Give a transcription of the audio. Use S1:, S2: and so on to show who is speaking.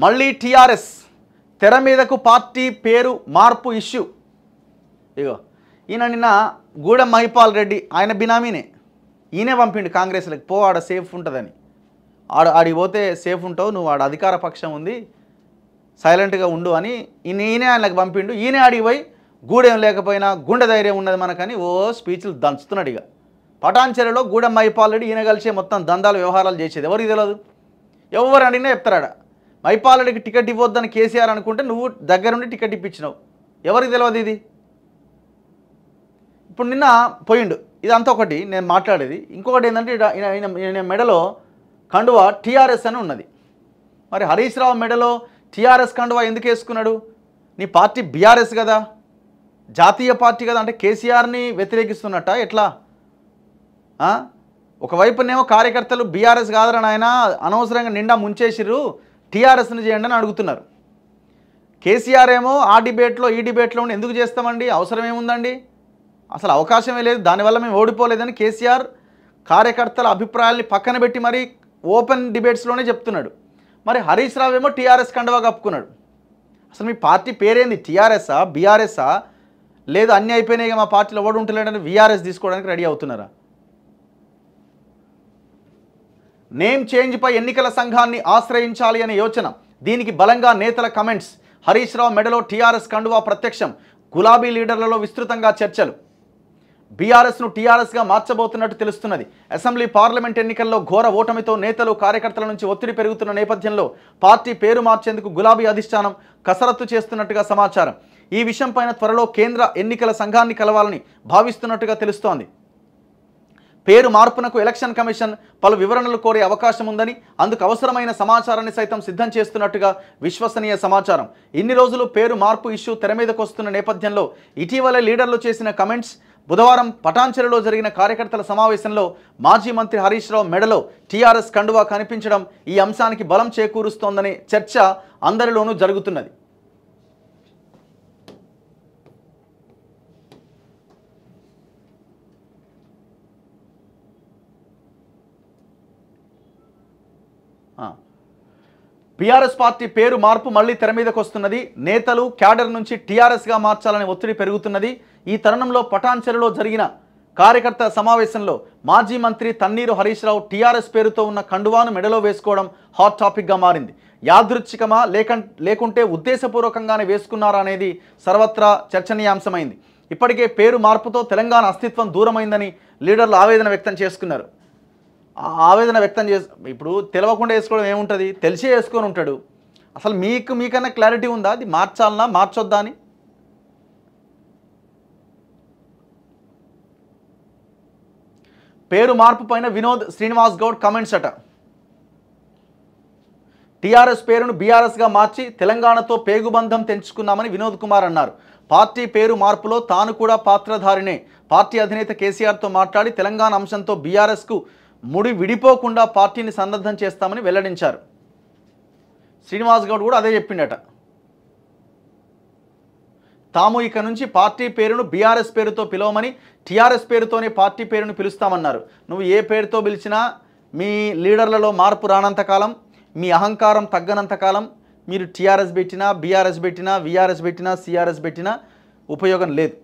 S1: మళ్ళీ టీఆర్ఎస్ తెర మీదకు పార్టీ పేరు మార్పు ఇష్యూ. ఇగో ఈయన నిన్న గూడెం మహిపాల్ రెడ్డి ఆయన బినామీనే, ఈయనే పంపిండు కాంగ్రెస్లకు, పో ఆడ సేఫ్ ఉంటుందని. ఆడికి పోతే సేఫ్ ఉంటావు, నువ్వు ఆడ అధికార పక్షం ఉంది, సైలెంట్గా ఉండు అని ఈయనే ఆయనకు పంపిండు. ఈయనే ఆడికి పోయి గూడెం లేకపోయినా గుండె ధైర్యం ఉన్నది మనకని ఓ స్పీచ్లు దంచుతున్నాడు. ఇక పటాన్చెరులో గూడెం మహిపాల్ రెడ్డి ఈయన కలిసే మొత్తం దందాలు వ్యవహారాలు చేసేది. ఎవరికి తెలియదు, ఎవరు అడిగినా చెప్తారాడ. మహిపాల్ రెడ్డికి టికెట్ ఇవ్వద్దని కేసీఆర్ అనుకుంటే నువ్వు దగ్గరుండి టికెట్ ఇప్పించినావు, ఎవరికి తెలియదు ఇది. ఇప్పుడు నిన్న పోయిండు, ఇదంతా ఒకటి నేను మాట్లాడేది. ఇంకొకటి ఏంటంటే ఈయన మెడలో కండువా టీఆర్ఎస్ అని ఉన్నది. మరి హరీష్ రావు మెడలో టీఆర్ఎస్ కండువా ఎందుకు వేసుకున్నాడు? నీ పార్టీ బీఆర్ఎస్ కదా, జాతీయ పార్టీ కదా, అంటే కేసీఆర్ని వ్యతిరేకిస్తున్నట్ట ఎట్లా? ఒకవైపునేమో కార్యకర్తలు బీఆర్ఎస్ కాదని ఆయన అనవసరంగా నిండా ముంచేసిర్రు, టీఆర్ఎస్ని చేయండి అని అడుగుతున్నారు. కేసీఆర్ ఏమో ఆ డిబేట్లో ఈ డిబేట్లో ఎందుకు చేస్తామండి, అవసరం ఏముందండి, అసలు అవకాశమే లేదు, దానివల్ల మేము ఓడిపోలేదని కేసీఆర్ కార్యకర్తల అభిప్రాయాల్ని పక్కన పెట్టి మరి ఓపెన్ డిబేట్స్లోనే చెప్తున్నాడు. మరి హరీష్ రావు ఏమో టీఆర్ఎస్ కండువా కప్పుకున్నాడు. అసలు మీ పార్టీ పేరేంది, టీఆర్ఎస్ఆ బీఆర్ఎస్ఆ? లేదు అన్నీ అయిపోయినాయి మా పార్టీలో ఎవడు ఉంటలేడని వీఆర్ఎస్ తీసుకోవడానికి రెడీ అవుతున్నారా? నేమ్ చేంజ్పై ఎన్నికల సంఘాన్ని ఆశ్రయించాలి అనే యోచన, దీనికి బలంగా నేతల కమెంట్స్. హరీష్ రావు మెడలో టీఆర్ఎస్ కండువా ప్రత్యక్షం, గులాబీ లీడర్లలో విస్తృతంగా చర్చలు. బీఆర్ఎస్ను టీఆర్ఎస్గా మార్చబోతున్నట్టు తెలుస్తున్నది. అసెంబ్లీ పార్లమెంట్ ఎన్నికల్లో ఘోర ఓటమితో నేతలు కార్యకర్తల నుంచి ఒత్తిడి పెరుగుతున్న నేపథ్యంలో పార్టీ పేరు మార్చేందుకు గులాబీ అధిష్టానం కసరత్తు చేస్తున్నట్టుగా సమాచారం. ఈ విషయంపైన త్వరలో కేంద్ర ఎన్నికల సంఘాన్ని కలవాలని భావిస్తున్నట్టుగా తెలుస్తోంది. పేరు మార్పునకు ఎలక్షన్ కమిషన్ పలు వివరణలు కోరే అవకాశం ఉందని, అందుకు అవసరమైన సమాచారాన్ని సైతం సిద్ధం చేస్తున్నట్టుగా విశ్వసనీయ సమాచారం. ఇన్ని రోజులు పేరు మార్పు ఇష్యూ తెర మీదకు వస్తున్న నేపథ్యంలో ఇటీవలే లీడర్లు చేసిన కమెంట్స్, బుధవారం పటాన్చెరులో జరిగిన కార్యకర్తల సమావేశంలో మాజీ మంత్రి హరీష్ రావు మెడలో టీఆర్ఎస్ కండువా కనిపించడం ఈ అంశానికి బలం చేకూరుస్తోందనే చర్చ అందరిలోనూ జరుగుతున్నది. బీఆర్ఎస్ పార్టీ పేరు మార్పు మళ్లీ తెర మీదకు వస్తున్నది. నేతలు క్యాడర్ నుంచి టీఆర్ఎస్గా మార్చాలని ఒత్తిడి పెరుగుతున్నది. ఈ తరుణంలో పటాన్చెరులో జరిగిన కార్యకర్త సమావేశంలో మాజీ మంత్రి తన్నీరు హరీష్ రావు టీఆర్ఎస్ పేరుతో ఉన్న కండువాను మెడలో వేసుకోవడం హాట్ టాపిక్గా మారింది. యాదృచ్ఛికమా లేకుంటే ఉద్దేశపూర్వకంగానే వేసుకున్నారా అనేది సర్వత్రా చర్చనీయాంశమైంది. ఇప్పటికే పేరు మార్పుతో తెలంగాణ అస్తిత్వం దూరమైందని లీడర్లు ఆవేదన వ్యక్తం చేసుకున్నారు. ఇప్పుడు తెలవకుండా వేసుకోవడం ఏముంటుంది, తెలిసే వేసుకొని ఉంటాడు. అసలు మీకన్నా క్లారిటీ ఉందా అది మార్చాలన్నా మార్చొద్దా అని? పేరు మార్పు పైన వినోద్ శ్రీనివాస్ గౌడ్ కమెంట్స్ అట. టీఆర్ఎస్ పేరును బీఆర్ఎస్గా మార్చి తెలంగాణతో పేగుబంధం తెంచుకున్నామని వినోద్ కుమార్ అన్నారు. పార్టీ పేరు మార్పులో తాను కూడా పాత్రధారినే. పార్టీ అధినేత కేసీఆర్తో మాట్లాడి తెలంగాణ అంశంతో బీఆర్ఎస్కు ముడి విడిపోకుండా పార్టీని సన్నద్ధం చేస్తామని వెల్లడించారు. శ్రీనివాస్ గౌడ్ కూడా అదే చెప్పిండట. తాము ఇక నుంచి పార్టీ పేరును బీఆర్ఎస్ పేరుతో పిలవమని, టీఆర్ఎస్ పేరుతోనే పార్టీ పేరును పిలుస్తామన్నారు. నువ్వు ఏ పేరుతో పిలిచినా మీ లీడర్లలో మార్పు రానంతకాలం, మీ అహంకారం తగ్గనంతకాలం మీరు టీఆర్ఎస్ పెట్టినా, బీఆర్ఎస్ పెట్టినా, వీఆర్ఎస్ పెట్టినా, సిఆర్ఎస్ పెట్టినా ఉపయోగం లేదు.